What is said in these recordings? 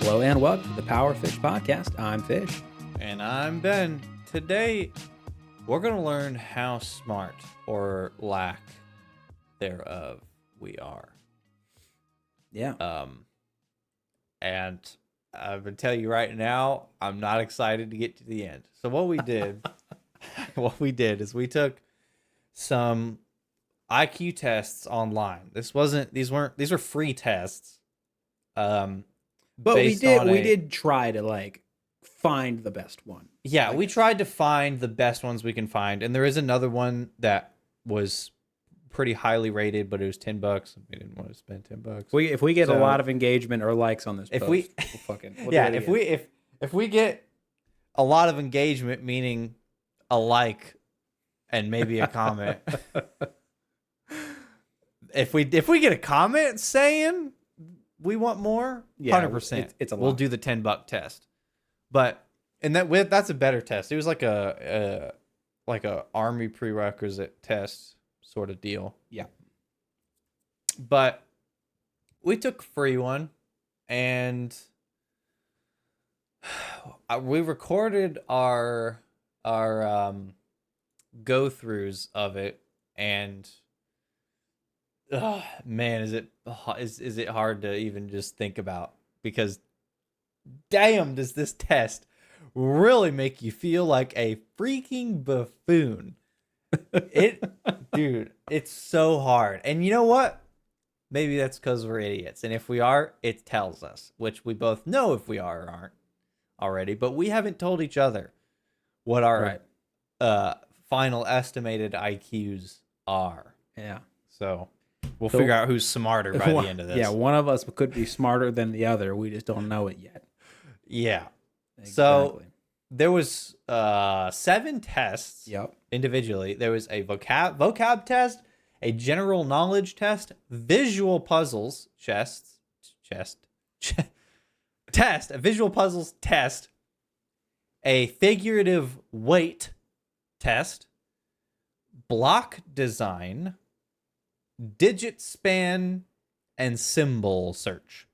Hello and welcome to the PowerFish podcast. I'm Fish. And I'm Ben. Today, we're going to learn how smart or lack thereof we are. Yeah. And I'm going to tell you right now, I'm not excited to get to the end. So what we did, is we took some IQ tests online. These were free tests. But we did try to find the best one. Yeah, we tried to find the best ones we can find, and there is another one that was pretty highly rated, but it was $10. We didn't want to spend $10. If we get a lot of engagement or likes on this, if post, we'll if we get a lot of engagement, meaning a like and maybe a comment, if we get a comment saying we want more, 100%. It's a lot. We'll do the $10 test, and that's a better test. It was like a army prerequisite test sort of deal. Yeah. But we took a free one, and we recorded our go-throughs of it, and man, is it hard to even just think about, because damn, does this test really make you feel like a freaking buffoon. Dude, it's so hard. And you know what? Maybe that's because we're idiots. And if we are, it tells us, which we both know if we are or aren't already, but we haven't told each other what our final estimated IQs are. Yeah. So we'll figure out who's smarter by the end of this. Yeah, one of us could be smarter than the other. We just don't know it yet. Yeah. Exactly. So there was 7 tests. Yep. Individually. There was a vocab test, a general knowledge test, visual puzzles test, a visual puzzles test, a figurative weight test, block design, digit span, and symbol search.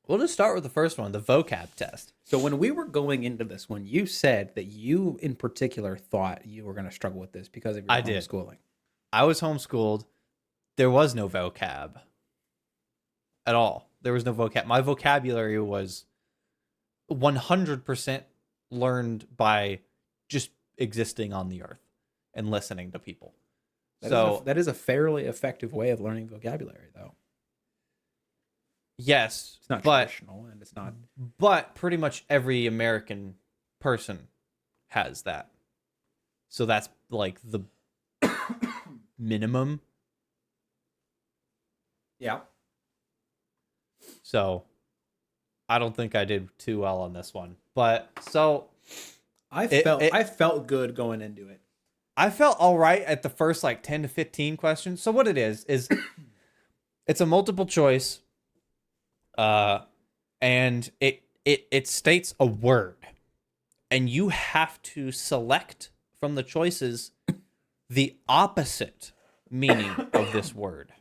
We'll just start with the first one, the vocab test. So when we were going into this one, you said that you in particular thought you were going to struggle with this because of your homeschooling. I was homeschooled. There was no vocab at all. There was no vocab. My vocabulary was 100% learned by just existing on the earth and listening to people. That is a fairly effective way of learning vocabulary, though. Yes, it's not traditional, and it's not. But pretty much every American person has that. So that's like the minimum. Yeah. So I don't think I did too well on this one. But so I felt good going into it. I felt all right at the first 10 to 15 questions. So what it is it's a multiple choice. And it states a word, and you have to select from the choices the opposite meaning of this word.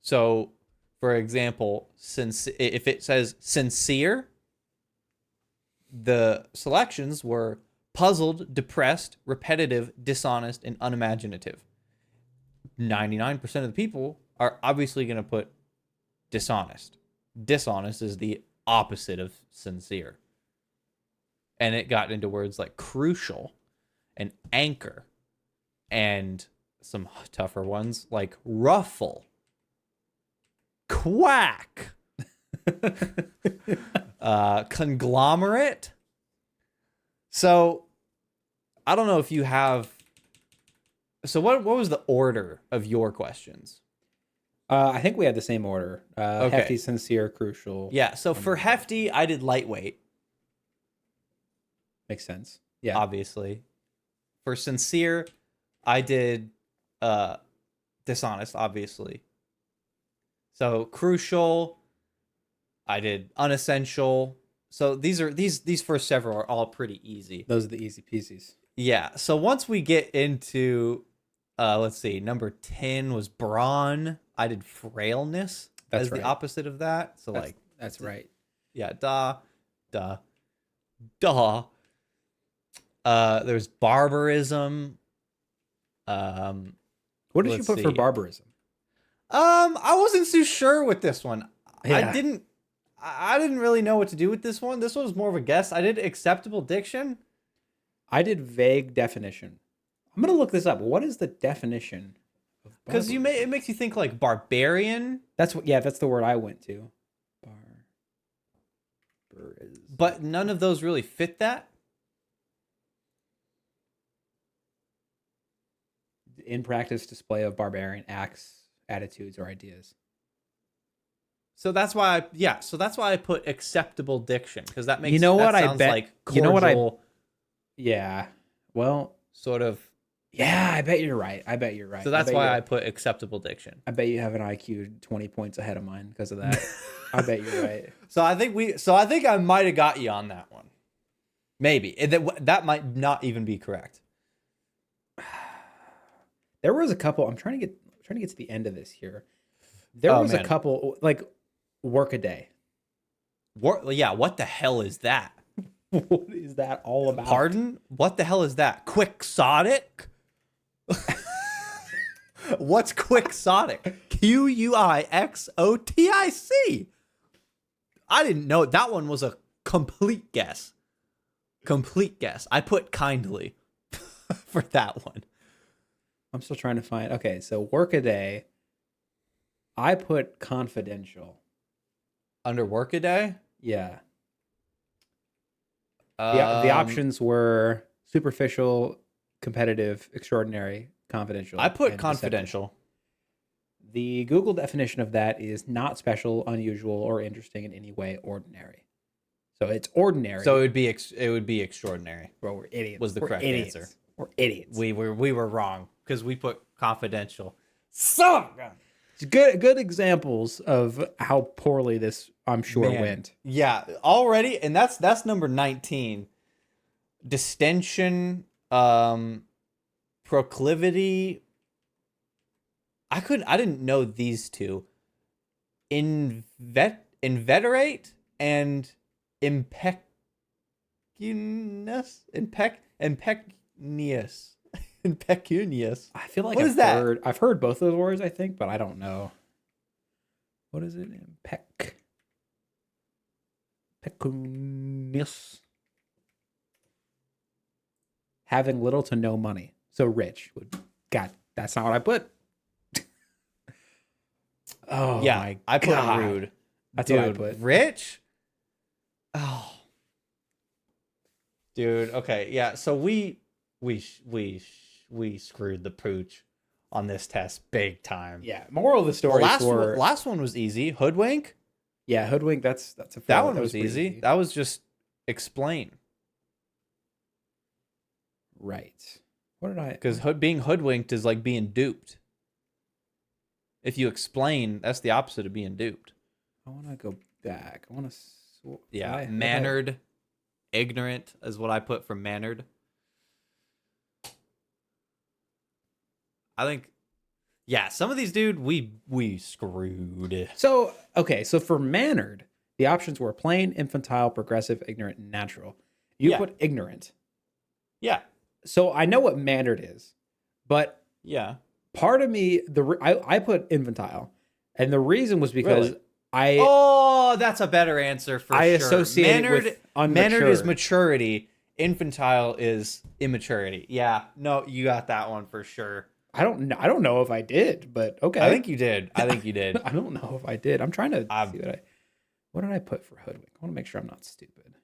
So, for example, if it says sincere, the selections were puzzled, depressed, repetitive, dishonest, and unimaginative. 99% of the people are obviously going to put dishonest. Dishonest is the opposite of sincere. And it got into words like crucial and anchor and some tougher ones like ruffle, quack, conglomerate. So I don't know if you have. So what was the order of your questions? I think we had the same order. Okay. Hefty, sincere, crucial. Yeah, so for hefty, I did lightweight. Makes sense. Yeah. Obviously. For sincere, I did dishonest, obviously. So crucial, I did unessential. So these first several are all pretty easy. Those are the easy peasies. Yeah. So once we get into let's see, number 10 was brawn. I did frailness. as right. the opposite of that. So like that's right. yeah, da. There's barbarism. What did you Let's put for see. barbarism? I wasn't too sure with this one. Yeah. I didn't really know what to do with this one. This one was more of a guess. I did acceptable diction. I did vague definition. I'm gonna look this up. What is the definition of Because it makes you think like barbarian. That's the word I went to. Barbarism. But none of those really fit that. In practice display of barbarian acts, attitudes, or ideas. So that's why I put acceptable diction, because that makes like cordial, you know what yeah. Well, sort of. Yeah, I bet you're right. So that's why I put acceptable diction. I bet you have an IQ 20 points ahead of mine because of that. I bet you're right. So I think I might have got you on that one. Maybe that might not even be correct. There was a couple. I'm trying to get to the end of this here. There was a couple like work a day. Yeah, what the hell is that? What is that all about? Pardon? What the hell is that? Quixotic? What's quixotic? Quixotic. I didn't know. That one was a complete guess. I put kindly for that one. I'm still trying to find. Okay, so work a day. I put confidential. Under work a day? Yeah. The options were superficial, competitive, extraordinary, confidential. I put confidential. Deceptive. The Google definition of that is not special, unusual, or interesting in any way, ordinary. So it's ordinary. So it would be extraordinary. Bro, we're idiots. Was the correct answer. We're idiots. We were wrong because we put confidential. So good examples of how poorly this, I'm sure, went. Yeah, already, and that's number 19. Distension, proclivity. I didn't know these two. Inveterate and impecunious. I feel like I've heard both of those words, I think, but I don't know. What is it? Pecunious. Having little to no money. So rich. God, that's not what I put. Oh yeah, my I put God. rude. That's Dude, what I put. Rich? Oh. Dude, okay. Yeah, so we screwed the pooch on this test big time. Yeah, moral of the story. Last one was easy. Hoodwink? Yeah, hoodwink, that's a that one was easy. That was just explain. Right. What did I? Because being hoodwinked is like being duped. If you explain, that's the opposite of being duped. I want to go back. I want to. Yeah, mannered, ignorant is what I put for mannered. I think, yeah, some of these, dude, we screwed. So, okay, so for mannered, the options were plain, infantile, progressive, ignorant, and natural. You put ignorant. Yeah. So I know what mannered is, but yeah, part of me, I put infantile, and the reason was because that's a better answer for sure. I associate it with unmature. Mannered is maturity. Infantile is immaturity. Yeah, no, you got that one for sure. I don't know if I did, but okay. I think you did. I don't know if I did. I'm trying to see what did I put for hoodwink? I want to make sure I'm not stupid.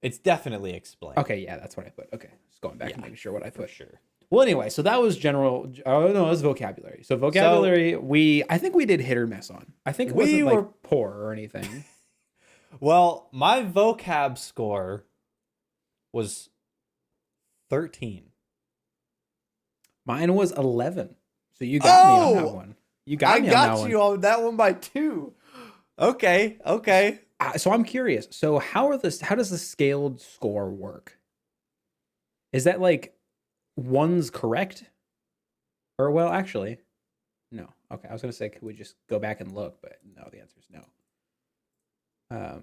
It's definitely explained. Okay, yeah, that's what I put. Okay, just going back and making sure what I put. For sure. Well, anyway, so that was general. Oh no, it was vocabulary. So vocabulary, I think we did hit or miss on. I think it wasn't like poor or anything. Well, my vocab score was 13. Mine was 11. So you got me on that one. I got you on that one by 2. Okay. So I'm curious. So how does the scaled score work? Is that like one's correct? Or well, actually, no. Okay, I was gonna say, could we just go back and look? But no, the answer is no.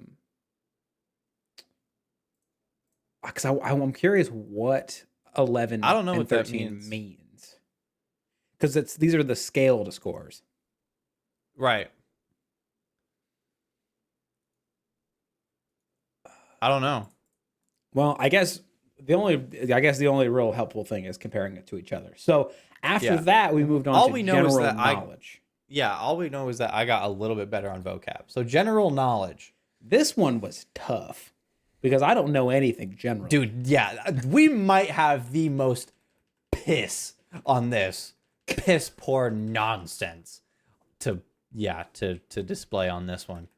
Because I'm curious what 11 I don't know and what that 13 means. means. Because these are the scaled scores. Right. I don't know. Well, I guess the only real helpful thing is comparing it to each other. So after Yeah. that, we moved on All to we know is general that knowledge. all we know is that I got a little bit better on vocab. So general knowledge. This one was tough because I don't know anything general. Dude, yeah, we might have the most piss on this. Piss poor nonsense to display on this one.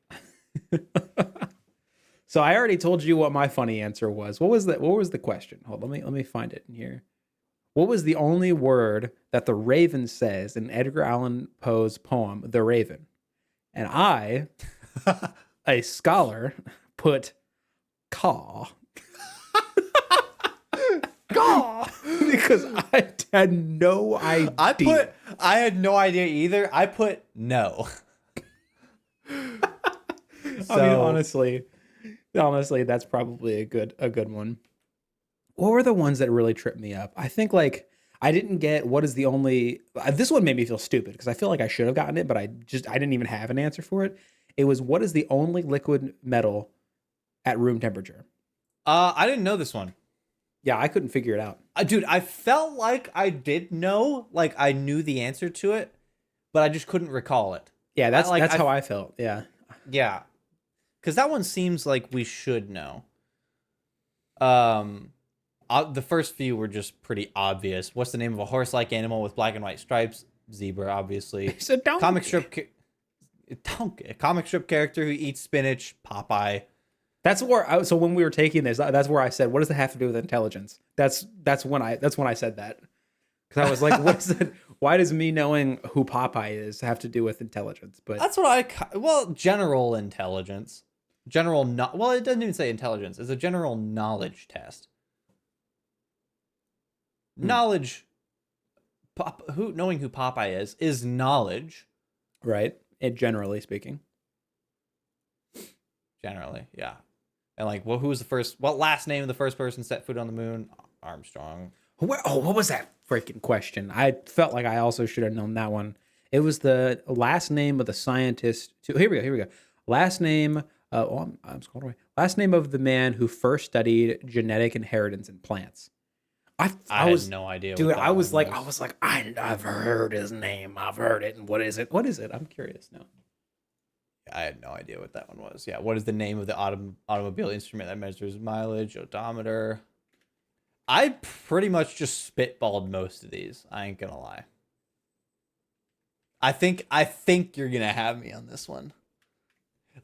So I already told you what my funny answer was. What was the question? Hold on, let me find it in here. What was the only word that the Raven says in Edgar Allan Poe's poem The Raven? And I, a scholar, put caw. Caw, because I had no idea. I had no idea either. I put no. I mean, honestly, that's probably a good one. What were the ones that really tripped me up? I think like I didn't get what is the only. This one made me feel stupid because I feel like I should have gotten it, but I didn't even have an answer for it. It was what is the only liquid metal at room temperature? I didn't know this one. Yeah, I couldn't figure it out. Dude, I felt like I did know, like I knew the answer to it, but I just couldn't recall it. Yeah, that's how I felt. Yeah. Yeah. Because that one seems like we should know. The first few were just pretty obvious. What's the name of a horse-like animal with black and white stripes? Zebra, obviously. It's a donkey. Comic strip character who eats spinach. Popeye. That's where. So when we were taking this, that's where I said, "What does it have to do with intelligence?" That's when I said that, because I was like, "What is it? Why does me knowing who Popeye is have to do with intelligence?" But that's what general intelligence, it doesn't even say intelligence. It's a general knowledge test. Knowledge, knowing who Popeye is knowledge, right? And generally speaking, yeah. And like, what last name of the first person set foot on the moon? Armstrong. What was that freaking question? I felt like I also should have known that one. It was the last name of the scientist. Here we go. Last name. I'm scrolling away. Last name of the man who first studied genetic inheritance in plants. I had no idea. Dude, I was like, I've heard his name. I've heard it. And what is it? I'm curious now. I had no idea what that one was. Yeah. What is the name of the automobile instrument that measures mileage? Odometer. I pretty much just spitballed most of these. I ain't gonna lie. I think you're gonna have me on this one.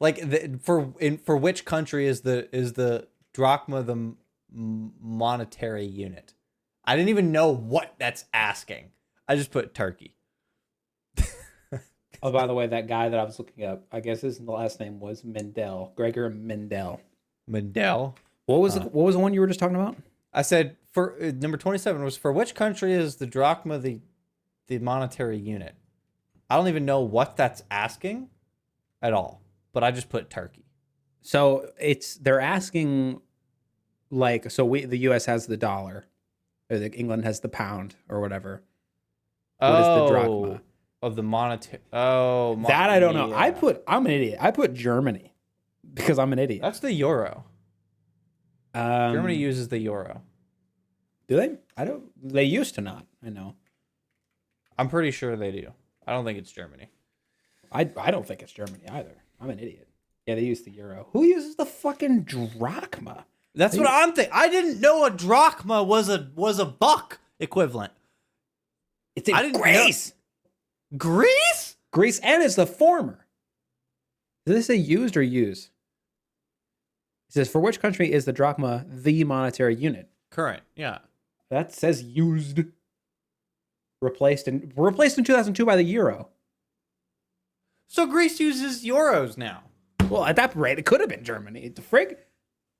Like for which country is the drachma the monetary unit? I didn't even know what that's asking. I just put Turkey. Oh, by the way, that guy that I was looking up, I guess his last name was Mendel. Gregor Mendel. Mendel. What was the one you were just talking about? I said for number 27 was for which country is the drachma the monetary unit? I don't even know what that's asking at all, but I just put Turkey. So they're asking like, so the US has the dollar, or England has the pound or whatever. What is the drachma? Of the monetary. Oh, that I don't know. I'm an idiot. I put Germany because I'm an idiot. That's the euro. Germany uses the euro. Do they? I don't. They used to not. I know. I'm pretty sure they do. I don't think it's Germany. I don't think it's Germany either. I'm an idiot. Yeah, they use the euro. Who uses the fucking drachma? That's what I'm thinking. I didn't know a drachma was a buck equivalent. It's in Greece. Greece? Greece, and it's the former. Did they say used or use? It says, for which country is the drachma the monetary unit? Current, yeah. That says used. Replaced in 2002 by the euro. So Greece uses euros now. Well, at that rate, it could have been Germany. The frig.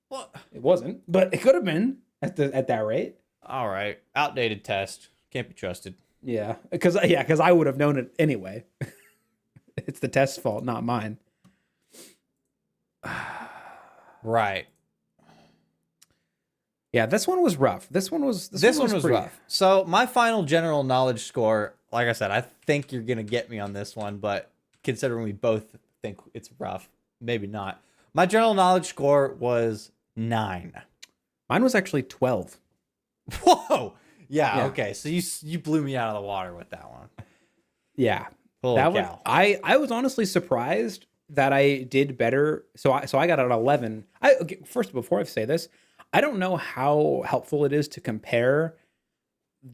Well, it wasn't, but it could have been at that rate. All right. Outdated test. Can't be trusted. Yeah, because I would have known it anyway. It's the test's fault, not mine. Right. Yeah, this one was rough. This one was pretty rough. So my final general knowledge score, like I said, I think you're gonna get me on this one, but considering we both think it's rough, maybe not. My general knowledge score was 9. Mine was actually 12. Whoa. Yeah. Yeah. Okay. So you blew me out of the water with that one. Yeah. Holy That cow. one, I was honestly surprised that I did better. So I got an 11. Okay, first, before I say this, I don't know how helpful it is to compare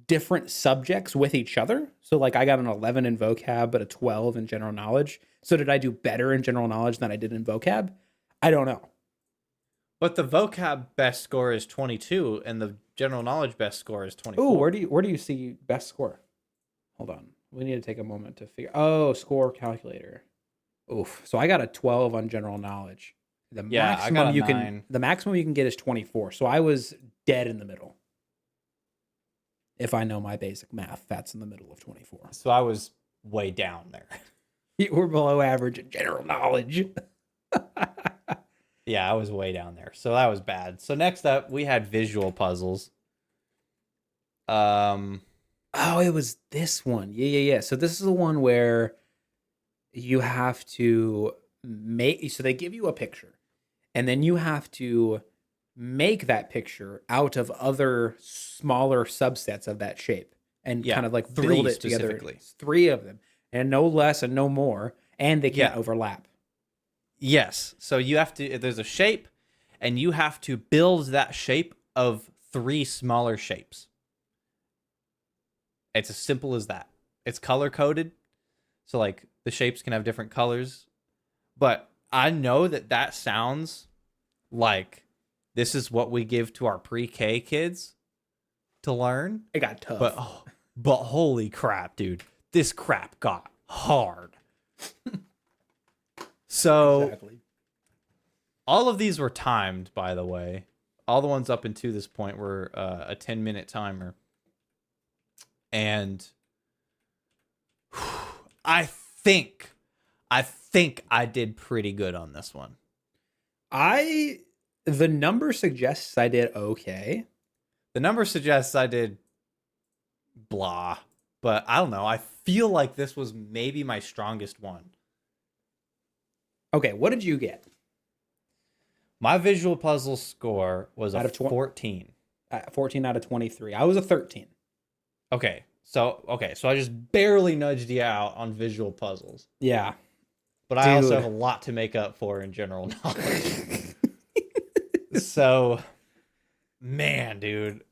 different subjects with each other. So like I got an 11 in vocab, but a 12 in general knowledge. So did I do better in general knowledge than I did in vocab? I don't know. But the vocab best score is 22, and the general knowledge best score is 24. Oh, where do you see best score? Hold on. We need to take a moment to figure. Oh, score calculator. Oof. So I got a 12 on general knowledge. The I got a you 9. the maximum you can get is 24. So I was dead in the middle. If I know my basic math, that's in the middle of 24. So I was way down there. You were below average in general knowledge. Yeah, I was way down there. So that was bad. So next up, we had visual puzzles. Oh, it was this one. Yeah. So this is the one where you have to make, so they give you a picture and then you have to make that picture out of other smaller subsets of that shape and Yeah, kind of like 3 build it together. specifically. 3 of them, and no less and no more, and they can't Yeah. overlap. Yes. So you have to, there's a shape, and you have to build that shape of 3 smaller shapes. It's as simple as that. It's color coded. So like the shapes can have different colors. But I know that sounds like this is what we give to our pre-K kids to learn. It got tough. But holy crap, dude. This crap got hard. So exactly. all of these were timed, by the way. All the ones up until this point were a 10-minute timer. And I think I did pretty good on this one. The number suggests I did okay. The number suggests I did blah, but I don't know. I feel like this was maybe my strongest one. Okay, what did you get? My visual puzzle score was Out a of 14. 14 out of 23. I was a 13. Okay, so I just barely nudged you out on visual puzzles. Yeah. But I also Dude. have a lot to make up for in general knowledge. So, man, dude.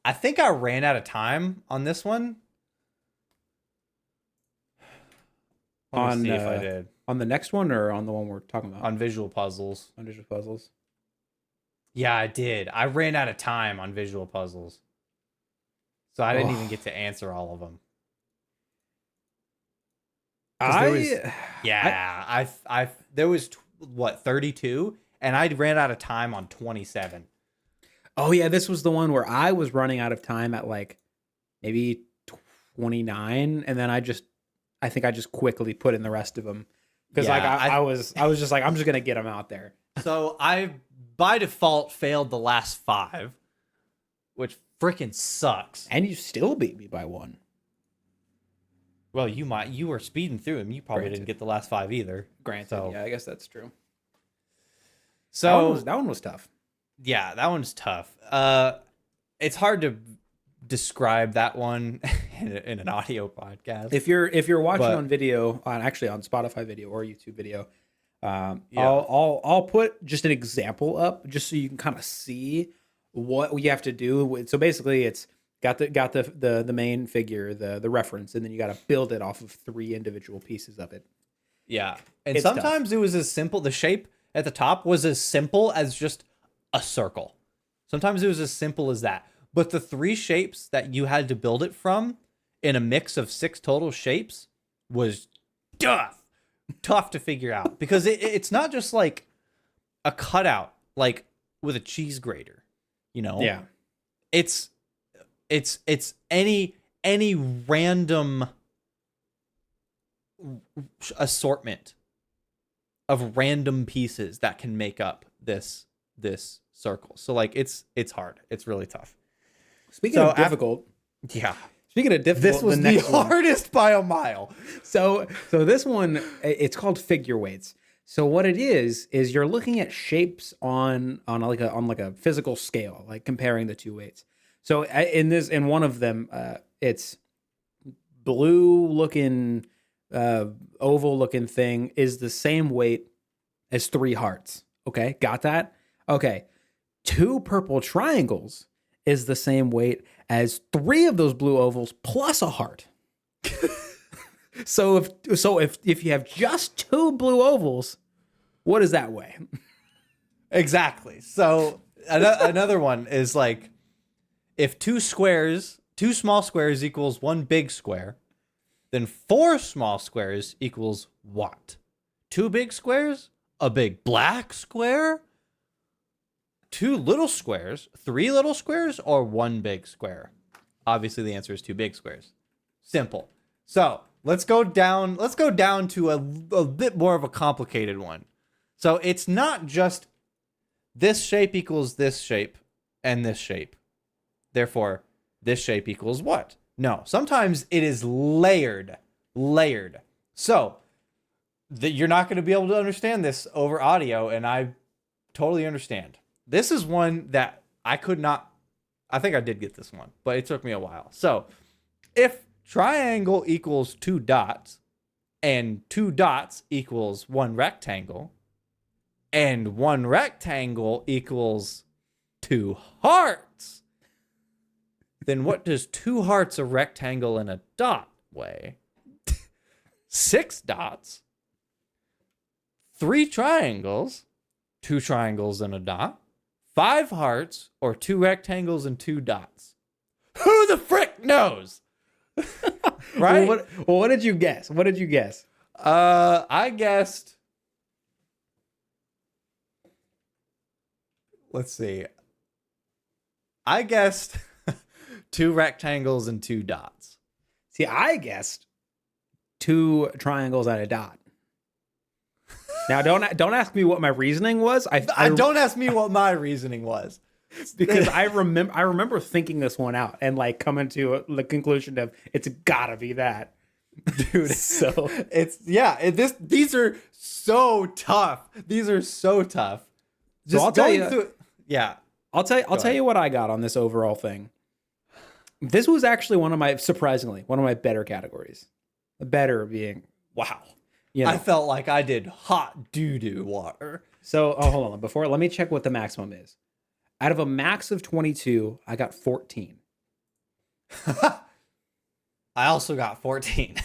I think I ran out of time on this one. Let me see if I did. On the next one or on the one we're talking about? On visual puzzles. On digital puzzles. Yeah, I did. I ran out of time on visual puzzles. So I didn't even get to answer all of them. There was what, 32, and I ran out of time on 27. Oh yeah, this was the one where I was running out of time at like maybe 29, and then I think I just quickly put in the rest of them because Yeah, like I was just like I'm just gonna get them out there. So I by default failed the last 5, which freaking sucks. And you still beat me by 1. Well, you were speeding through them. You probably Granted. didn't get the last 5 either. Granted, So- yeah, I guess that's true. So That one was tough. yeah, that one's tough. It's hard to describe that one in an audio podcast. If you're watching But- on video, on Spotify video or YouTube video, Yeah. I'll put just an example up just so you can kind of see what you have to do. So basically, it's got the main figure, the reference, and then you got to build it off of 3 individual pieces of it. Yeah. And It's sometimes it was as simple, the shape at the top was as simple as just a circle. Sometimes it was as simple as that. But the 3 shapes that you had to build it from in a mix of 6 total shapes was tough to figure out because it's not just like a cutout, like with a cheese grater, you know? Yeah. It's It's any random assortment of random pieces that can make up this circle. So like it's hard. It's really tough. Speaking of difficult, yeah. Speaking of difficult, This was the hardest by a mile. So this one, it's called figure weights. So what it is you're looking at shapes on like a physical scale, like comparing the two weights. So in one of them, it's blue looking, oval looking thing is the same weight as 3 hearts. Okay, got that? Okay, 2 purple triangles is the same weight as 3 of those blue ovals plus a heart. So if you have just 2 blue ovals, what does that weigh? Exactly. So another one is like, if 2 small squares equals 1 big square, then 4 small squares equals what? 2 big squares? A big black square? 2 little squares? 3 little squares? Or 1 big square? Obviously, the answer is 2 big squares. Simple. So let's go down to a bit more of a complicated one. So it's not just this shape equals this shape and this shape. Therefore, this shape equals what? No, sometimes it is layered. So you're not going to be able to understand this over audio, and I totally understand. This is one that I could not, I think I did get this one, but it took me a while. So if triangle equals 2 dots and 2 dots equals 1 rectangle and 1 rectangle equals 2 hearts, then what does 2 hearts, a rectangle, and a dot weigh? 6 dots, 3 triangles, 2 triangles and a dot, 5 hearts, or 2 rectangles and 2 dots? Who the frick knows? Right? Well, what did you guess? What did you guess? I guessed. Let's see. I guessed 2 rectangles and 2 dots. See, I guessed 2 triangles and a dot. Now, don't ask me what my reasoning was. I don't ask me what my reasoning was, because I remember thinking this one out and like coming to the conclusion of it's gotta be that, dude. So these are so tough. These are so tough. Just I'll tell you. Yeah, I'll tell you what I got on this overall thing. This was actually surprisingly one of my better categories. Better being wow. You know. I felt like I did hot doo-doo water. So, hold on. Let me check what the maximum is. Out of a max of 22, I got 14. I also got 14.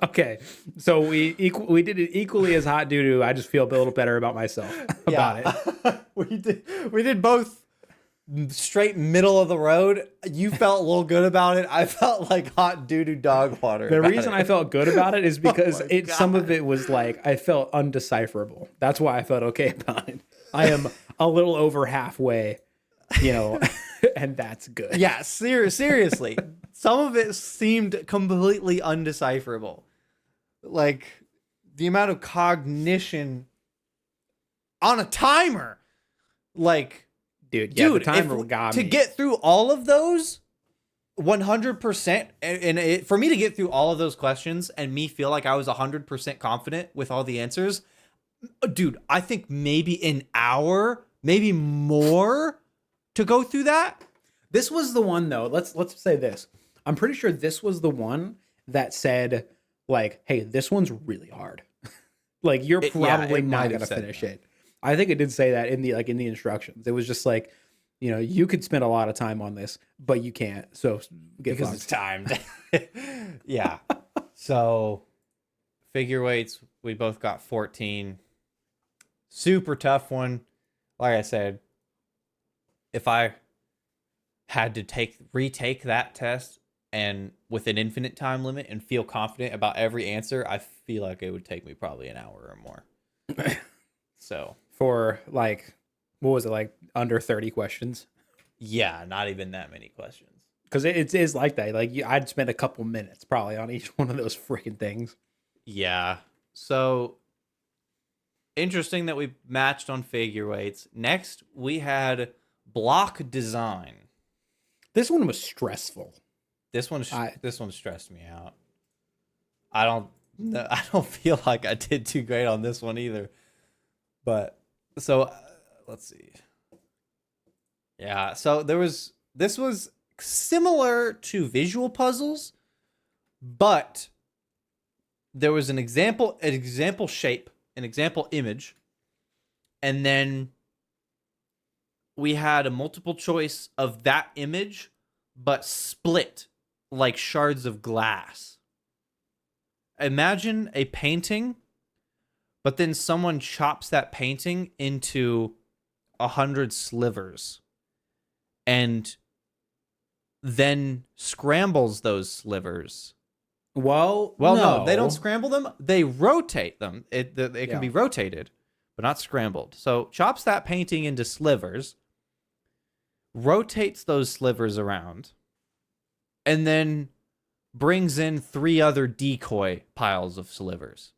Okay. So we did it equally as hot doo-doo. I just feel a little better about myself about it. We did both straight middle of the road. You felt a little good about it. I felt like hot doo-doo dog water. The reason I felt good about it is because some of it was like I felt undecipherable. That's why I felt okay about it. I am a little over halfway, and that's good. Yeah, seriously. Some of it seemed completely undecipherable. Like the amount of cognition on a timer. Like, Dude, the timer got me. To get through all of those 100%, and for me to get through all of those questions and me feel like I was 100% confident with all the answers, dude, I think maybe an hour, maybe more to go through that. This was the one, though. Let's say this. I'm pretty sure this was the one that said, like, hey, this one's really hard. Like, you're probably not going to finish it. I think it did say that in the instructions. It was just like, you could spend a lot of time on this, but you can't. So because it's timed. Yeah. So figure weights, we both got 14. Super tough one. Like I said, if I had to retake that test and with an infinite time limit and feel confident about every answer, I feel like it would take me probably an hour or more. So for like, what was it, like under 30 questions? Yeah, not even that many questions. Because it is like that. Like I'd spend a couple minutes probably on each one of those freaking things. Yeah. So interesting that we matched on figure weights. Next, we had block design. This one was stressful. This one I this one stressed me out. I don't no, I don't feel like I did too great on this one either. But so let's see. Yeah, so this was similar to visual puzzles, but there was an example shape, an example image, and then we had a multiple choice of that image but split like shards of glass. Imagine a painting, but then someone chops that painting into 100 slivers and then scrambles those slivers. well, No, they don't scramble them. They rotate them. It can be Yeah. rotated, but not scrambled. So chops that painting into slivers, rotates those slivers around, and then brings in 3 other decoy piles of slivers.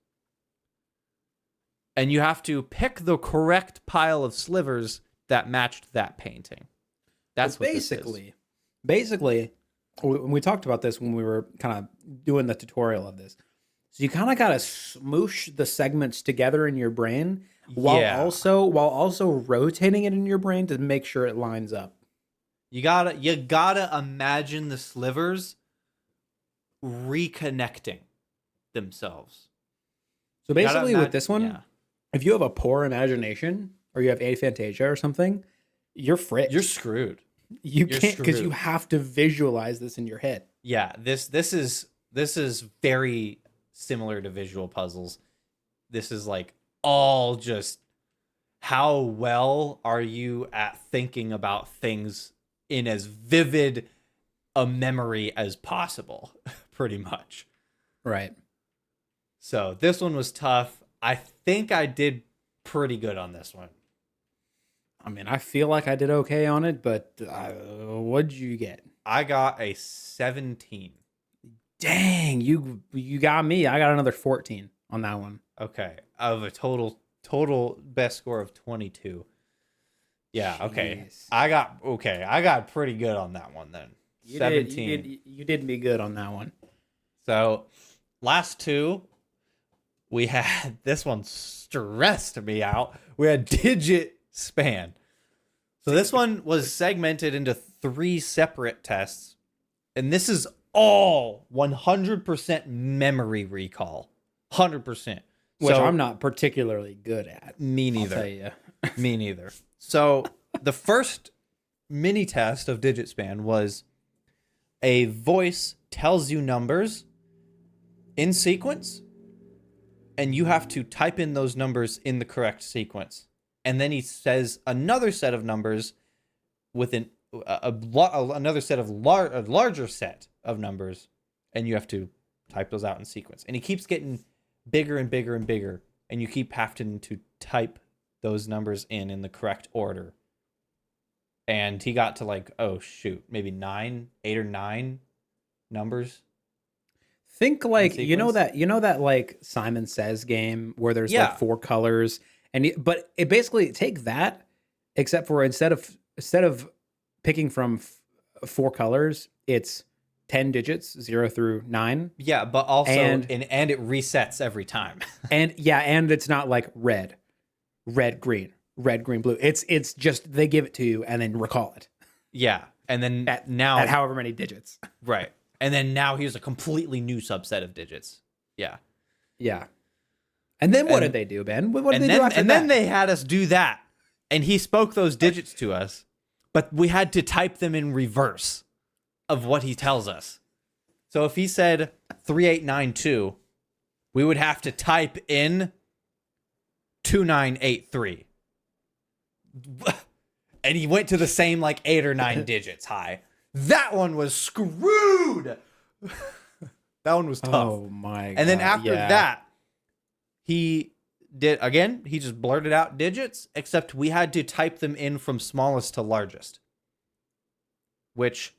And you have to pick the correct pile of slivers that matched that painting. That's what basically, we talked about this when we were kind of doing the tutorial of this. So you kind of got to smoosh the segments together in your brain while Yeah. also rotating it in your brain to make sure it lines up. You gotta imagine the slivers reconnecting themselves. So You gotta basically, with this one, yeah. if you have a poor imagination or you have aphantasia or something, you're fricked. You're screwed. You You're can't because you screwed. have to visualize this in your head. Yeah, this is very similar to visual puzzles. This is like all just how well are you at thinking about things in as vivid a memory as possible, pretty much. Right. So this one was tough. I think I did pretty good on this one. I mean, I feel like I did okay on it, but what'd you get? I got a 17. Dang, you got me. I got another 14 on that one. Okay, of a total best score of 22. Yeah, okay. Jeez. I got pretty good on that one then. 17. You did me good on that one. So, last two, we had this one stressed me out. We had digit span. So this one was segmented into 3 separate tests, and this is all 100% memory recall. 100%. Which So, I'm not particularly good at. me I'll neither. tell you. Me neither. So the first mini test of digit span was a voice tells you numbers in sequence, and you have to type in those numbers in the correct sequence. And then he says another set of numbers with another set of a larger set of numbers, and you have to type those out in sequence. And he keeps getting bigger and bigger and bigger, and you keep having to type those numbers in the correct order. And he got to like, oh shoot, maybe 8 or 9 numbers. Think like sequence? you know that like Simon Says game where there's Yeah. like 4 colors but it basically take that except for instead of picking from 4 colors, it's 10 digits 0 through 9. Yeah, but also And- and it resets every time. And it's not like red, green, blue. It's just they give it to you and then recall it Yeah, and then at now at however many digits. right, and then now here's a completely new subset of digits. Yeah, Yeah. And then what And- did they do, Ben? What did and they then do after and that? then they had us do that, and he spoke those digits to us, but we had to type them in reverse of what he tells us. So if he said 3892, we would have to type in 2983. And he went to the same like 8 or 9 digits high. That one was screwed. That one was tough. Oh my god. And then after yeah. that, he just blurted out digits, except we had to type them in from smallest to largest. which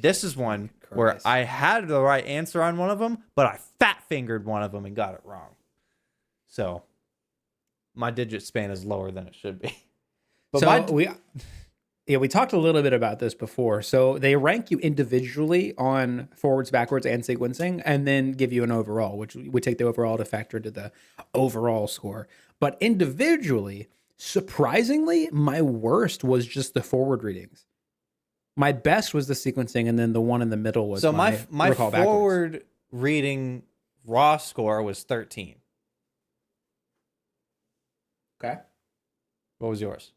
this is one where Christ. I had the right answer on one of them, but I fat fingered one of them and got it wrong. So my digit span is lower than it should be. But So we talked a little bit about this before. So they rank you individually on forwards, backwards, and sequencing, and then give you an overall, which we take the overall to factor into the overall score. But individually, surprisingly, my worst was just the forward readings. My best was the sequencing, and then the one in the middle was so my recall backwards. forward reading raw score was 13. Okay. What was yours?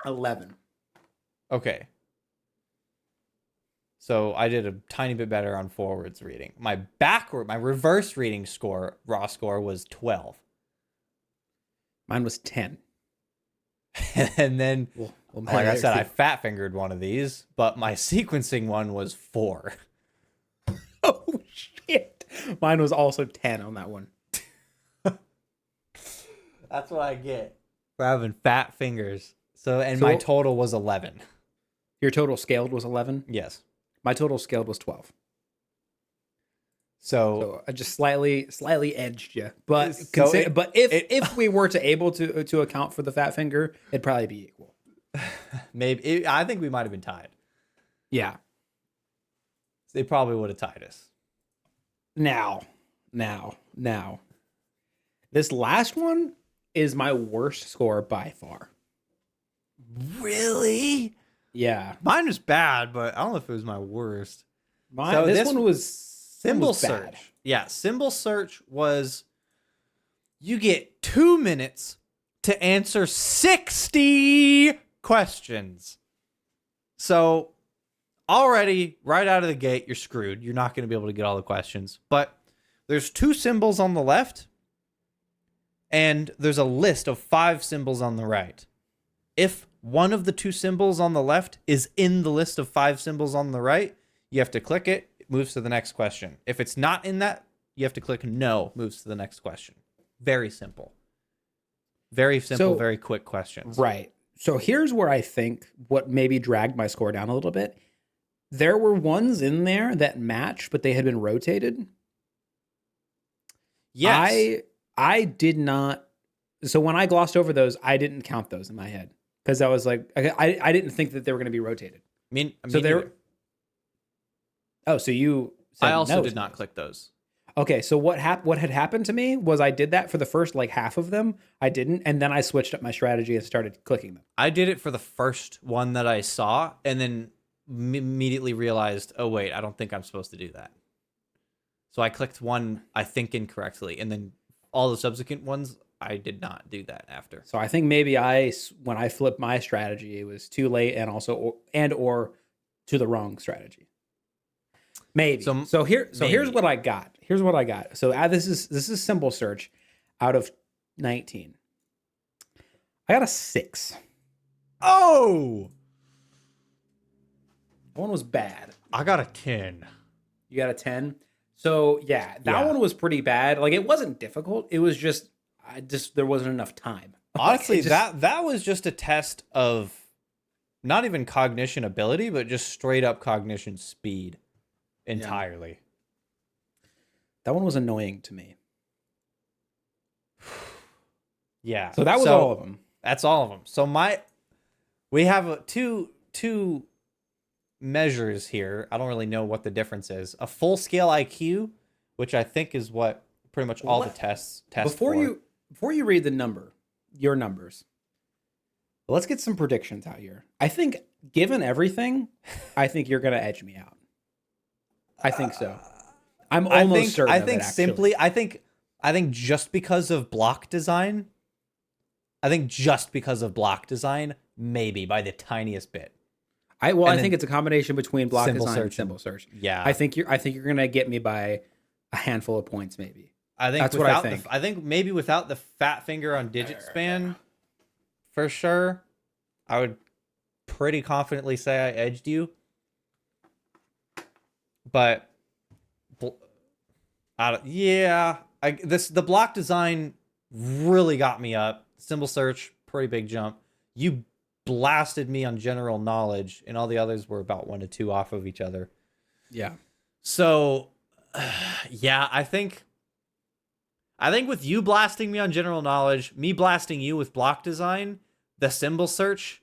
11. Okay. So I did a tiny bit better on forwards reading. My reverse reading score, raw score, was 12. Mine was 10. And then, Well, like I said, I fat fingered one of these, but my sequencing one was 4. Oh, shit. Mine was also 10 on that one. That's what I get for having fat fingers. So my total was 11. Your total scaled was 11? Yes. My total scaled was 12. So I just slightly edged you. But So if we were to able to account for the fat finger, it'd probably be equal. maybe I think we might have been tied. Yeah. They probably would have tied us. Now. This last one is my worst score by far. Really? Yeah. Mine was bad, but I don't know if it was my worst. This one was symbol bad. search. Yeah, symbol search was you get 2 minutes to answer 60 questions. So already right out of the gate, you're screwed. You're not going to be able to get all the questions. But there's 2 symbols on the left, and there's a list of 5 symbols on the right. If one of the 2 symbols on the left is in the list of 5 symbols on the right, you have to click it. It moves to the next question. If it's not in that, you have to click no, moves to the next question. Very simple. Very simple, very quick questions. Right. So here's where I think what maybe dragged my score down a little bit. There were ones in there that matched, but they had been rotated. Yes. I did not. So when I glossed over those, I didn't count those in my head because I was like, I didn't think that they were going to be rotated. So there. Oh, so you said I also no did to not those. click those. Okay, so what had happened to me was I did that for the first like half of them. I didn't, and then I switched up my strategy and started clicking them. I did it for the first one that I saw, and then immediately realized, oh wait, I don't think I'm supposed to do that. So I clicked one, I think, incorrectly, and then all the subsequent ones, I did not do that after. So I think maybe when I flipped my strategy, it was too late, and also or to the wrong strategy. Maybe. So here's what I got. Here's what I got. So this is symbol search out of 19. I got a 6. Oh, That one was bad. I got a 10. You got a 10. So yeah, that one was pretty bad. Like it wasn't difficult. It was just there wasn't enough time. Honestly, that was just a test of not even cognition ability, but just straight up cognition speed entirely. Yeah. That one was annoying to me. Yeah. So that was all of them. That's all of them. So we have two measures here. I don't really know what the difference is. A full scale IQ, which I think is what pretty much all the tests test before you read your numbers. Let's get some predictions out here. I think given everything, I think you're going to edge me out. I think so. I'm almost certain. I think simply, I think just because of block design, maybe by the tiniest bit. I think it's a combination between block design and symbol search. Yeah. I think you're going to get me by a handful of points, maybe. I think that's what I think. I think maybe without the fat finger on digit span, for sure, I would pretty confidently say I edged you. But the block design really got me up. Symbol search, pretty big jump. You blasted me on general knowledge, and all the others were about 1 to 2 off of each other. Yeah. So, yeah, I think with you blasting me on general knowledge, me blasting you with block design, the symbol search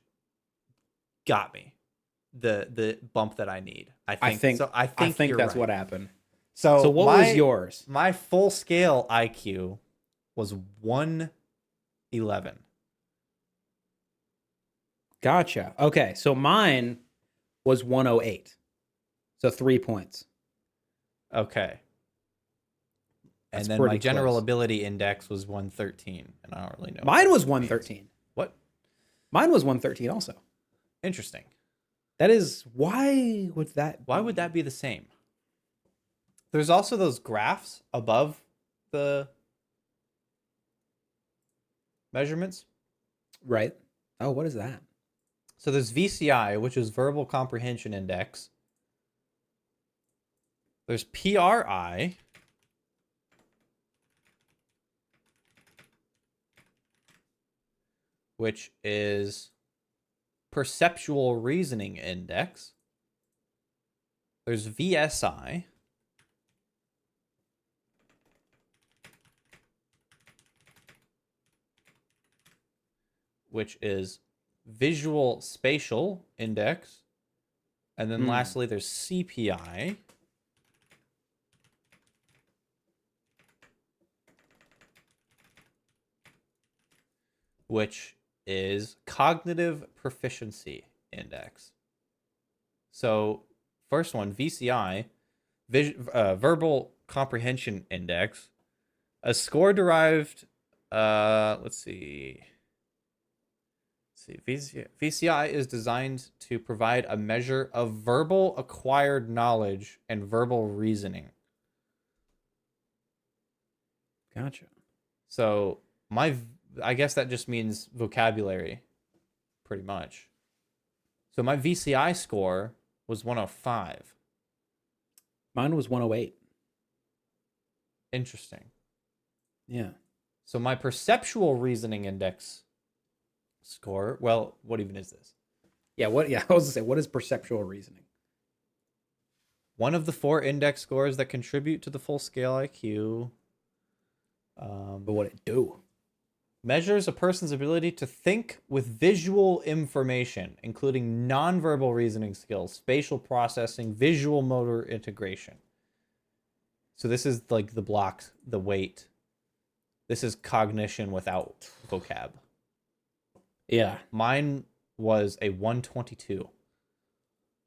got me the bump that I need. I think so. I think you're that's right. what happened. So, So what was yours? My full scale IQ was 111. Gotcha. Okay, so mine was 108. So 3 points. Okay. And That's then my pretty general close. ability index was 113, and I don't really know. Mine was what that means. 113. What? Mine was 113 also. Interesting. That is, why would that Why would that be the same? There's also those graphs above the measurements. Right. Oh, what is that? So there's VCI, which is Verbal Comprehension Index. There's PRI, which is Perceptual Reasoning Index. There's VSI, which is Visual Spatial Index. And then lastly, there's CPI, which is Cognitive Proficiency Index. So, first one, VCI, Verbal Comprehension Index, a score derived, let's see, VCI is designed to provide a measure of verbal acquired knowledge and verbal reasoning. Gotcha. So, I guess that just means vocabulary, pretty much. So my VCI score was 105. Mine was 108. Interesting. Yeah. So my perceptual reasoning index score, well, what even is this? Yeah, what I was gonna say, what is perceptual reasoning? One of the 4 index scores that contribute to the full scale IQ. But what it do? Measures a person's ability to think with visual information, including nonverbal reasoning skills, spatial processing, visual motor integration. So this is like the blocks, the weight. This is cognition without vocab. Yeah. Mine was a 122.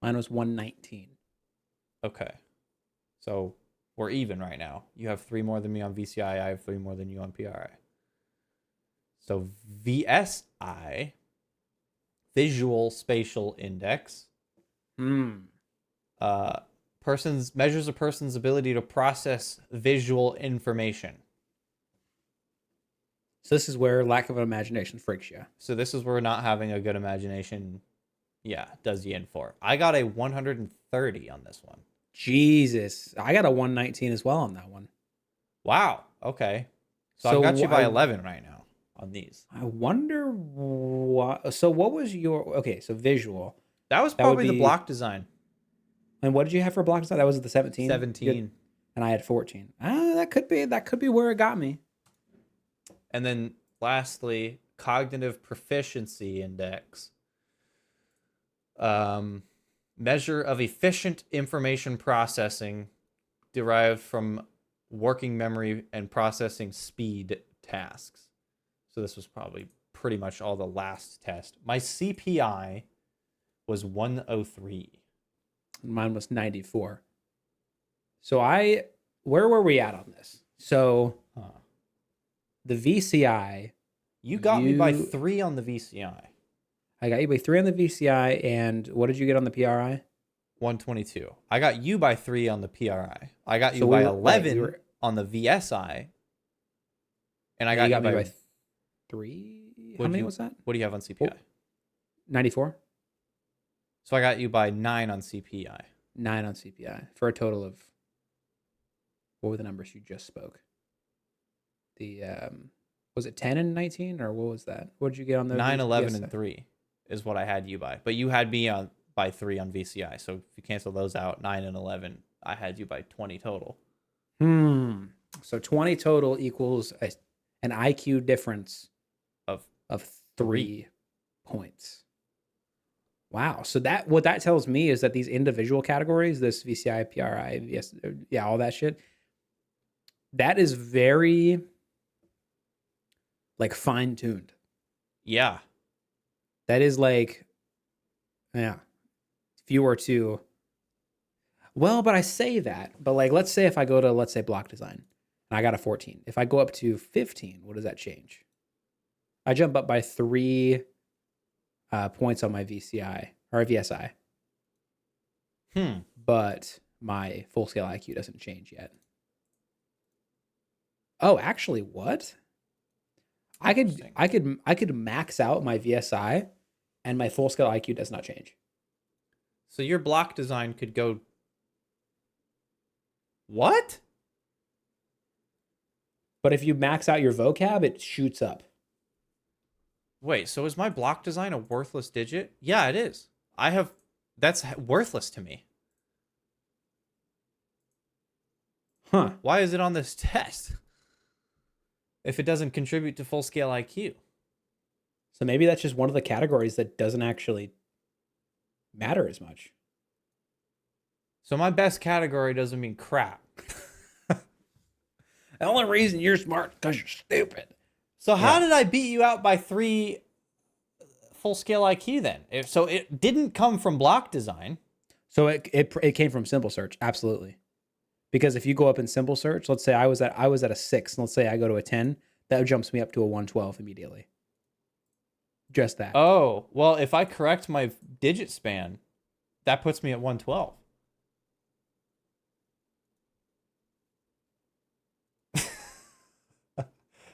Mine was 119. Okay. So we're even right now. You have 3 more than me on VCI. I have 3 more than you on PRI. So VSI, Visual Spatial Index, measures a person's ability to process visual information. So this is where lack of an imagination freaks you. So this is where not having a good imagination, does you in for. I got a 130 on this one. Jesus. I got a 119 as well on that one. Wow. Okay. So I've got you by 11 right now on these. I wonder what. So what was your? Okay, so visual. That was probably the block design. And what did you have for block design? That was the 17. 17. And I had 14. That could be where it got me. And then lastly, Cognitive Proficiency Index. Measure of efficient information processing derived from working memory and processing speed tasks. So this was probably pretty much all the last test. My CPI was 103. Mine was 94. So where were we at on this? So the VCI. You got me by 3 on the VCI. I got you by 3 on the VCI, and what did you get on the PRI? 122. I got you by 3 on the PRI. I got you by 11 on the VSI. And I got you by 3? How many was that? What do you have on CPI? 94. So I got you by 9 on CPI. 9 on CPI for a total of, what were the numbers you just spoke? The was it 10 and 19, or what was that? What did you get on the 9, 11, VSI? and 3. is what I had you by. But you had me on by 3 on VCI. So if you cancel those out, 9 and 11, I had you by 20 total. So 20 total equals an IQ difference Of of 3 points. Wow. So what that tells me is that these individual categories, this VCI, PRI, VS, yeah, all that shit, that is very like fine-tuned. Yeah. That is like, yeah. If you were to, well, but I say that, but like, let's say if I go to, let's say block design and I got a 14, if I go up to 15, what does that change? I jump up by 3 points on my VCI or VSI. But my full scale IQ doesn't change yet. Oh, actually, what? I could max out my VSI and my full scale IQ does not change. So your block design could go. What? But if you max out your vocab, it shoots up. Wait, so is my block design a worthless digit? Yeah, it is. That's worthless to me. Huh. Why is it on this test? If it doesn't contribute to full scale IQ. So maybe that's just one of the categories that doesn't actually matter as much. So my best category doesn't mean crap. The only reason you're smart is because you're stupid. So how did I beat you out by 3 full scale IQ then? So it didn't come from block design. So it came from simple search, absolutely. Because if you go up in simple search, let's say I was at a 6, and let's say I go to a 10, that jumps me up to a 112 immediately. Just that. Oh, well, if I correct my digit span, that puts me at 112.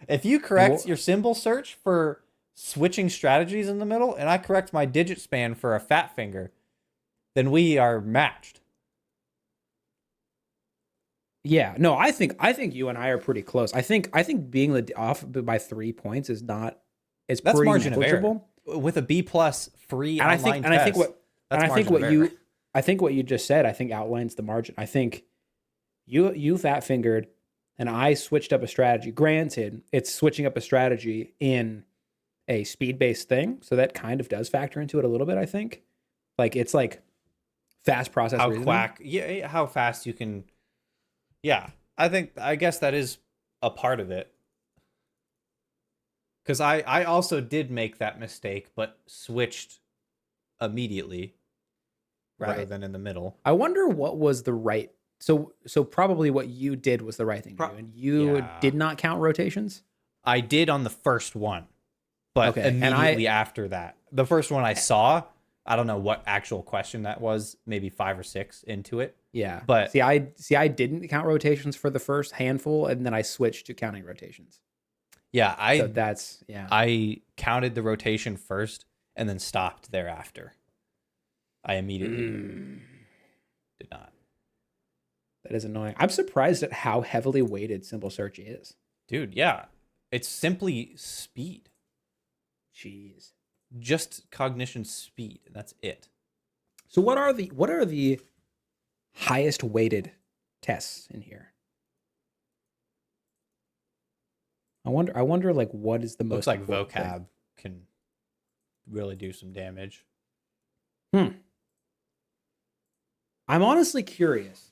If you correct your symbol search for switching strategies in the middle, and I correct my digit span for a fat finger, then we are matched. Yeah, no, I think you and I are pretty close. I think being off by 3 points is not it's That's pretty margin negligible. of error. With a B plus free And online test, I think what you just said outlines the margin. I think you fat fingered and I switched up a strategy. Granted, it's switching up a strategy in a speed-based thing, so that kind of does factor into it a little bit, I think. Like it's like fast process reasoning. How fast you can. Yeah, I guess that is a part of it. Because I also did make that mistake, but switched immediately rather than in the middle. I wonder what was the right. So probably what you did was the right thing to do, and you did not count rotations. I did on the first one, but immediately after that, the first one I saw, I don't know what actual question that was, maybe 5 or 6 into it. Yeah, but I didn't count rotations for the first handful, and then I switched to counting rotations. Yeah, I counted the rotation first and then stopped thereafter. I immediately did not. That is annoying. I'm surprised at how heavily weighted simple search is. Dude, yeah. It's simply speed. Jeez. Just cognition speed, and that's it. So what are the highest weighted tests in here? I wonder like what is the most. Looks like vocab can really do some damage. I'm honestly curious.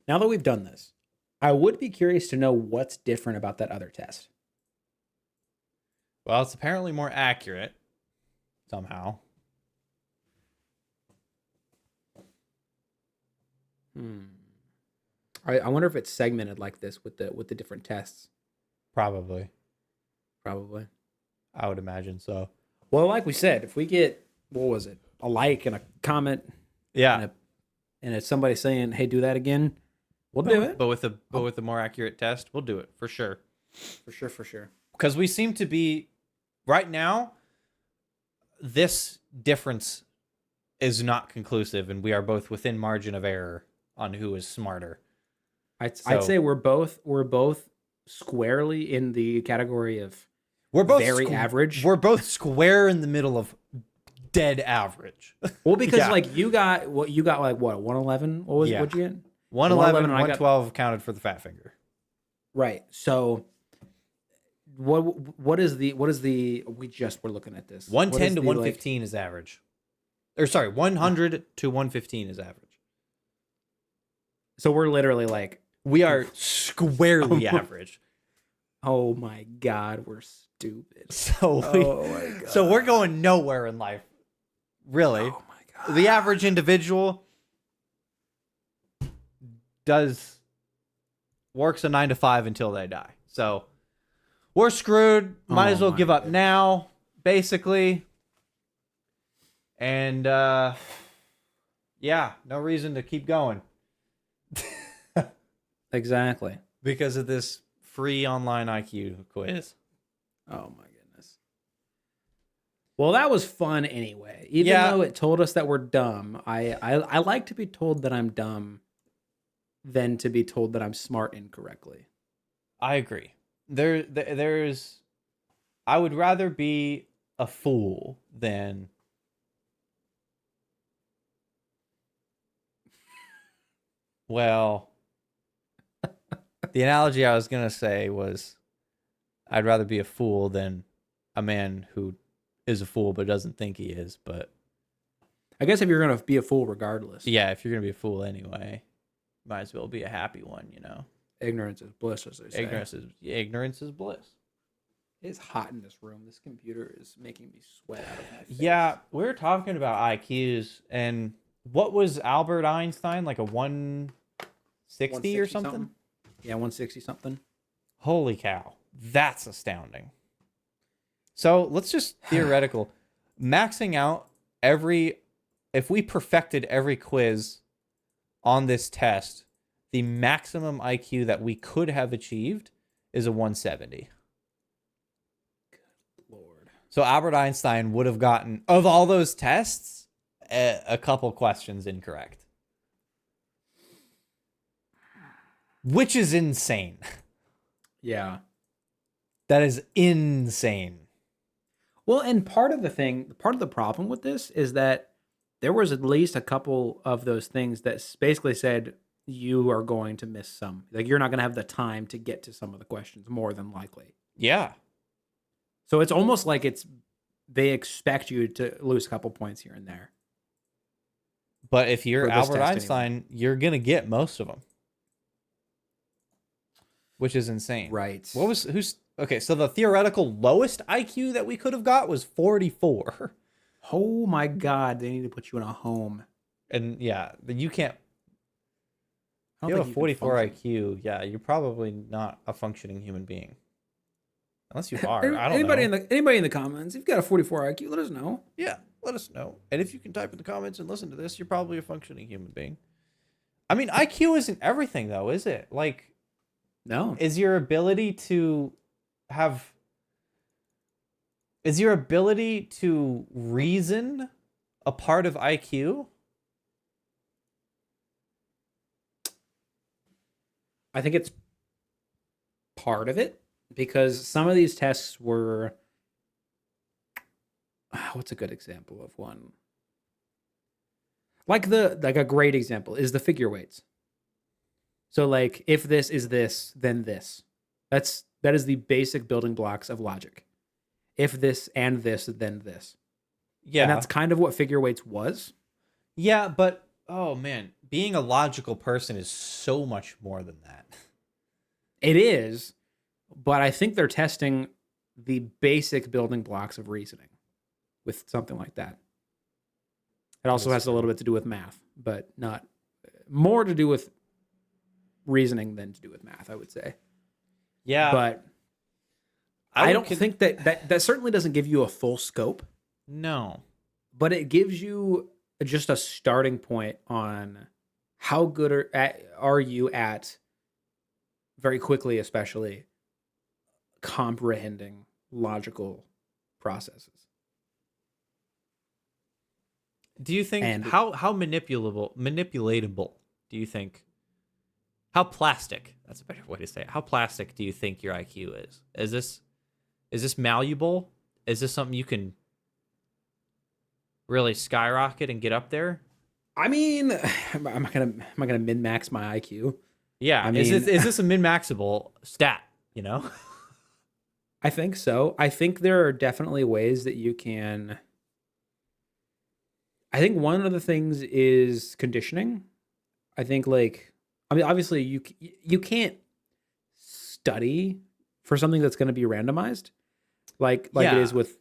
Now that we've done this, I would be curious to know what's different about that other test. Well, it's apparently more accurate somehow. I wonder if it's segmented like this with the different tests. Probably. I would imagine so. Well, like we said, if we get, what was it, a like and a comment, and it's somebody saying, "Hey, do that again," we'll do it. But with a more accurate test, we'll do it for sure. For sure. Because we seem to be right now. This difference is not conclusive, and we are both within margin of error on who is smarter. I'd say we're both squarely in the category of we're both very average. We're both square in the middle of dead average. Well, because Yeah. like you got like what 111? What Yeah. what'd you get? 111, and I got 112 counted for the fat finger. right. So what is the we just were looking at this. What 110 is to the, 115 is average. Or sorry, 100 to 115 is average. So we're literally like, We are squarely average. oh my god, we're stupid. So Oh my god. so we're going nowhere in life. Really. Oh my god. The average individual works a 9 to 5 until they die. So we're screwed. Might as well my give up goodness. now, basically. And yeah, no reason to keep going Exactly. because of this free online IQ quiz. Oh my goodness. Well, that was fun anyway. Even Yeah. though it told us that we're dumb, I like to be told that I'm dumb than to be told that I'm smart incorrectly. I agree. There's I would rather be a fool than well, the analogy I was going to say was I'd rather be a fool than a man who is a fool but doesn't think he is. But I guess if you're gonna be a fool regardless, yeah, if you're going to be a fool anyway, might as well be a happy one, you know. ignorance is bliss, as they say. Ignorance is bliss. It's hot in this room. This computer is making me sweat out of my face. Yeah, we were talking about IQs, and what was Albert Einstein, like a 160 or something? Yeah, 160 something. Holy cow. That's astounding. So let's just theoretical. Maxing out if we perfected every quiz on this test, the maximum IQ that we could have achieved is a 170. Lord. So Albert Einstein would have gotten, of all those tests, a couple questions incorrect. Which is insane. Yeah. That is insane. Well, and part of the problem with this is that there was at least a couple of those things that basically said you are going to miss some. Like you're not going to have the time to get to some of the questions, more than likely. Yeah. So it's almost like they expect you to lose a couple points here and there. But if you're For this Albert test, Einstein, you're going to get most of them. Which is insane. Right. Okay, so the theoretical lowest IQ that we could have got was 44. Oh my God, they need to put you in a home. And yeah, you can't. I If don't you have think a 44 can function. IQ, yeah, you're probably not a functioning human being. Unless you are. I don't Anybody know. Anybody in the comments, if you've got a 44 IQ, let us know. Yeah, let us know. And if you can type in the comments and listen to this, you're probably a functioning human being. I mean, IQ isn't everything, though, is it? Like, No. is your ability to reason a part of IQ? I think it's part of it because some of these tests were. What's a good example of one? Like a great example is the figure weights. So like if this is this, then this. That is the basic building blocks of logic. If this and this, then this. Yeah. And that's kind of what figure weights was. Yeah, but oh man, being a logical person is so much more than that. It is, but I think they're testing the basic building blocks of reasoning with something like that. It also has a little bit to do with math, but not more to do with reasoning than to do with math, I would say. Yeah. But I don't think that certainly doesn't give you a full scope. No. But it gives you just a starting point on how good are you at, very quickly especially, comprehending logical processes. Do you think And how manipulatable do you think? How plastic? That's a better way to say it. How plastic do you think your IQ is? Is this malleable? Is this something you can really skyrocket and get up there? I mean, am I gonna min max my IQ? Yeah. I Is mean, this a min-maxable stat, you know? I think so. I think there are definitely ways that you can. I think one of the things is conditioning. I think like I mean obviously you can't study for something that's going to be randomized like it is Yeah. with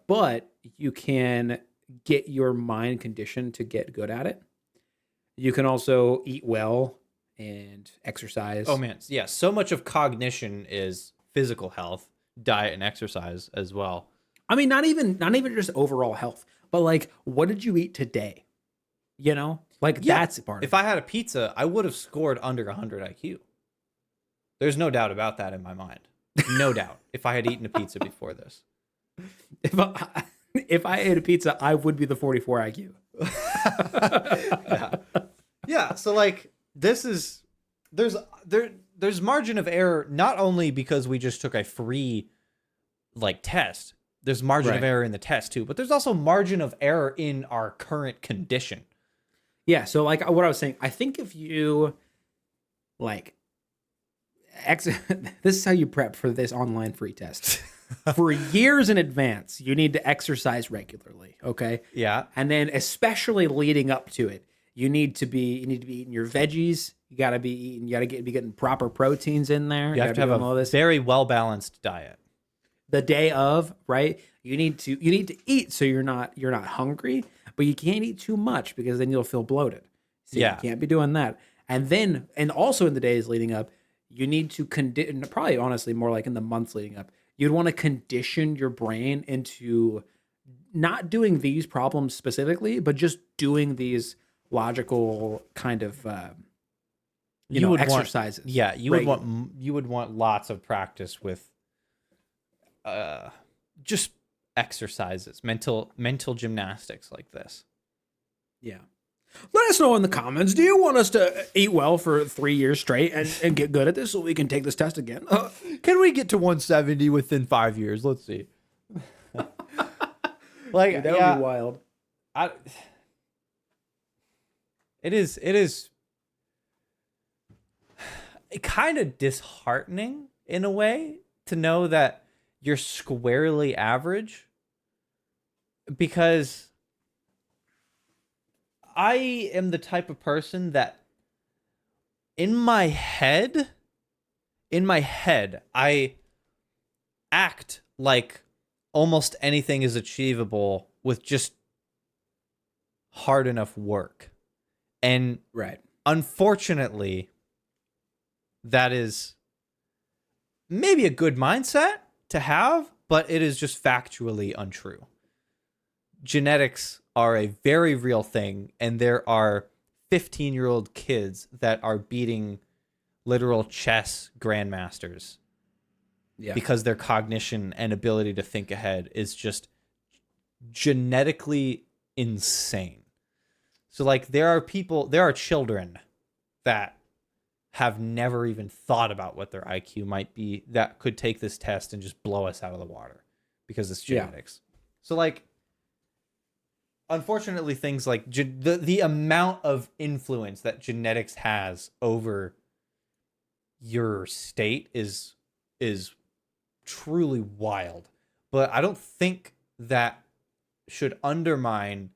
but you can get your mind conditioned to get good at it. You can also eat well and Oh exercise. man. Yeah. So much of cognition is physical health, diet and exercise as well. I mean not even just overall health, but like what did you eat today? You know? Like Yeah. that's part of If I had a pizza, I would have scored under 100 IQ. There's no doubt about that in my mind. No doubt. If I had eaten a pizza before this. it. If I ate a pizza, I would be the 44 IQ. Yeah. Yeah. So like this is there's margin of error not only because we just took a free like test. There's margin of Right. error in the test too, but there's also margin of error in our current condition. Yeah, so like what I was saying, I think if you like ex- this is how you prep for this online free test. For years in advance, you need to exercise regularly, okay? Yeah. And then especially leading up to it, you need to be eating your veggies. You gotta be getting proper proteins in there. You have to gotta be have doing all a this. very well balanced diet. The day of, right? You need to eat so you're not hungry, but you can't eat too much because then you'll feel bloated. So Yeah. you can't be doing that. And also in the days leading up, you need to condition, probably honestly more like in the months leading up, you'd want to condition your brain into not doing these problems specifically, but just doing these logical kind of You would exercises. want, yeah, you regularly. would want lots of practice with just exercises, mental gymnastics like this. Yeah. Let us know in the comments. Do you want us to eat well for 3 years straight and get good at this so we can take this test again? Can we get to 170 within 5 years? Let's see. Like, Dude, that would be wild. I, it is kind of disheartening in a way to know that you're squarely average, because I am the type of person that in my head, I act like almost anything is achievable with just hard enough work. And Right. unfortunately, that is maybe a good mindset to have, but it is just factually untrue. Genetics are a very real thing, and there are 15-year-old kids that are beating literal chess grandmasters Yeah. because their cognition and ability to think ahead is just genetically insane. So like there are children that have never even thought about what their IQ might be that could take this test and just blow us out of the water because it's Yeah. genetics. So like, unfortunately, things like the amount of influence that genetics has over your state is truly wild. But I don't think that should undermine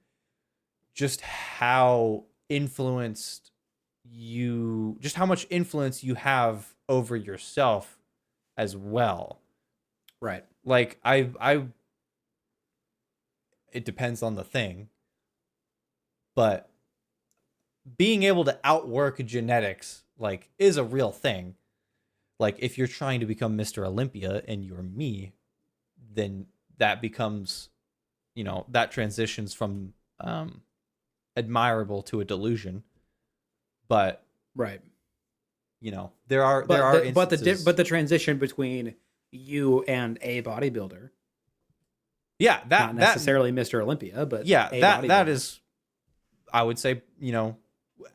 just how much influence you have over yourself as well. Right. Like it depends on the thing, but being able to outwork genetics like is a real thing. Like if you're trying to become Mr. Olympia and you're me, then that becomes, that transitions from admirable to a delusion. But Right. there are instances. But the transition between you and a bodybuilder, Yeah, not necessarily Mr. Olympia, but yeah, a that bodybuilder. is, I would say,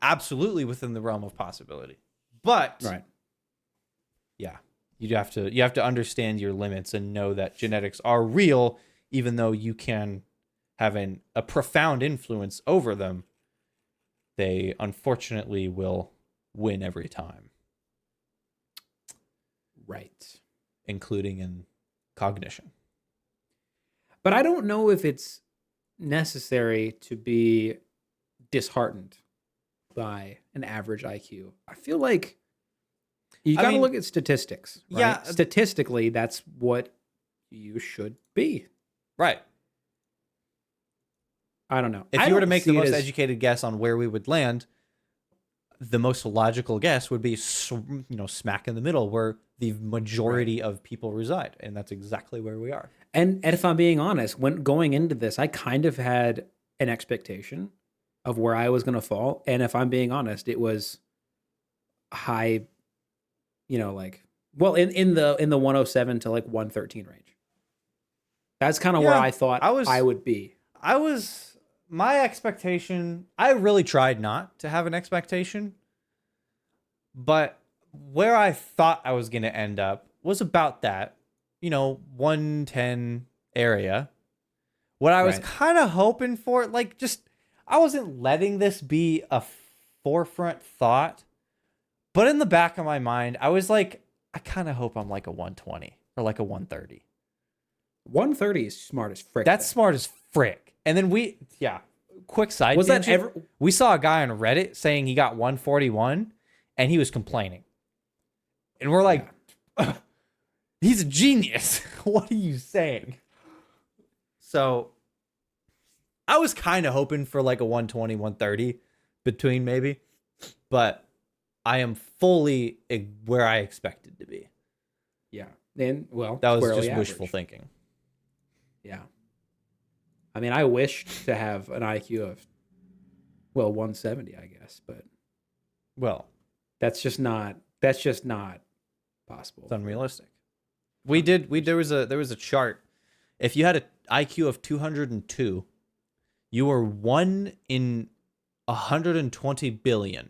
absolutely within the realm of possibility. But right. yeah, you have to understand your limits and know that genetics are real, even though you can having a profound influence over them, they unfortunately will win every time, Right. including in cognition. But I don't know if it's necessary to be disheartened by an average IQ. I feel like you I got to mean, look at statistics, right? yeah, Statistically, that's what you should be. right. I don't know. If I you were to don't make the see it most as educated guess on where we would land, the most logical guess would be, smack in the middle where the majority of people reside, and that's exactly where we are. and if I'm being honest, when going into this, I kind of had an expectation of where I was going to fall, and if I'm being honest, it was high, like in the 107 to like 113 range. That's kind of where Yeah, I thought I was I would be. My expectation, I really tried not to have an expectation, but where I thought I was going to end up was about that, 110 area. What I was Right. kind of hoping for, like, just, I wasn't letting this be a forefront thought, but in the back of my mind, I was like, I kind of hope I'm like a 120 or like a 130. 130 is smart as frick. That's smart as frick. And then quick side Was that tangent, ever? we saw a guy on Reddit saying he got 141 and he was complaining. And we're like, he's a genius. What are you saying? So I was kind of hoping for like a 120, 130 between maybe, but I am fully where I expected to be. Yeah. And well, That was squarely just average. wishful thinking. Yeah. I mean, I wished to have an IQ of 170, I guess, but Well, that's just not possible. it's unrealistic. There was a chart. If you had an IQ of 202, you were 1 in 120 billion.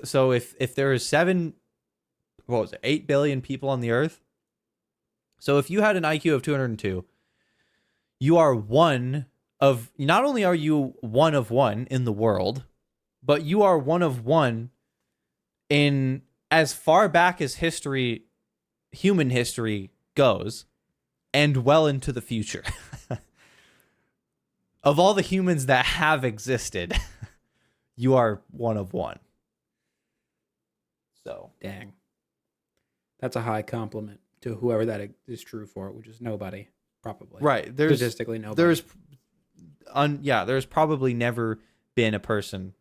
So if there is 8 billion people on the earth. So if you had an IQ of 202, you are not only are you one of one in the world, but you are one of one in as far back as human history goes, and well into the future. Of all the humans that have existed, you are one of one. So, Dang. That's a high compliment to whoever that is true for, which is nobody, probably. right, Statistically, nobody. There's probably never been a person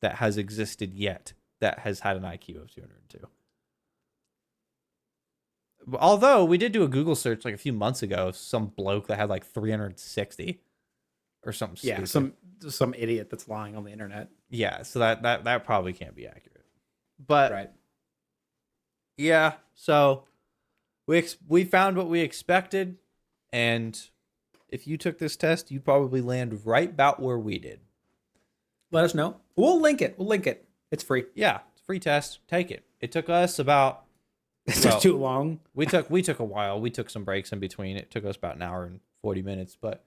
that has existed yet that has had an IQ of 202. Although we did do a Google search like a few months ago, some bloke that had like 360 or something. Yeah, stupid. some idiot that's lying on the internet. Yeah, so that probably can't be accurate. But Right. yeah, so we found what we expected, and if you took this test, you'd probably land right about where we did. Let us know. We'll link it. It's free. Yeah, it's a free test. Take it. It took us about It's just too long. we took a while. We took some breaks in between. It took us about an hour and 40 minutes, but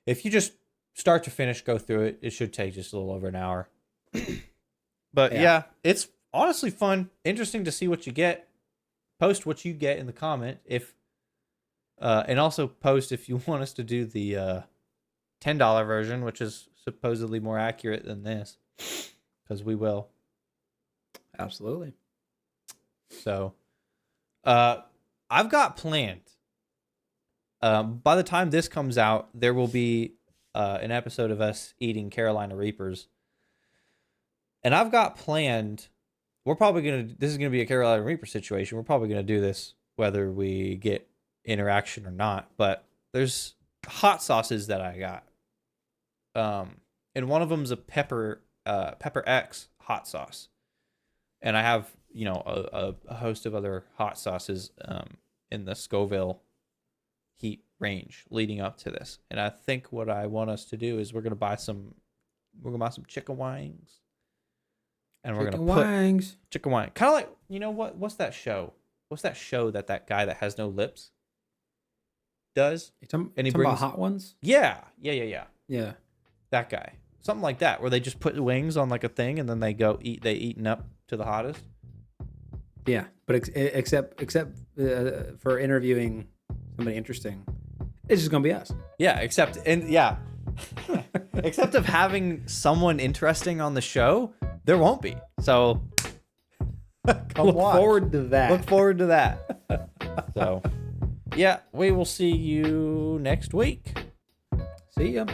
if you just start to finish go through it, it should take just a little over an hour. But yeah, it's honestly fun, interesting to see what you get. Post what you get in the comment and also post if you want us to do the $10 version, which is supposedly more accurate than this, because we will. Absolutely. So, I've got planned. By the time this comes out, there will be an episode of us eating Carolina Reapers, and I've got planned. This is gonna be a Carolina Reaper situation. We're probably gonna do this whether we get interaction or not. But there's hot sauces that I got. And one of them's a pepper X hot sauce, and I have a host of other hot sauces in the Scoville heat range leading up to this. And I think what I want us to do is we're gonna buy some chicken wings. And we're gonna put chicken wing, kind of like what's that show? What's that show that guy that has no lips? does. You talking, And he talking about brings- hot ones? Yeah. Yeah. That guy. Something like that, where they just put wings on like a thing and then they go eat. They eaten up to the hottest. Yeah, but except for interviewing somebody interesting, it's just gonna be us. Yeah, except except of having someone interesting on the show, there won't be. So come Look watch. forward to that. Look forward to that. So yeah, we will see you next week. See ya.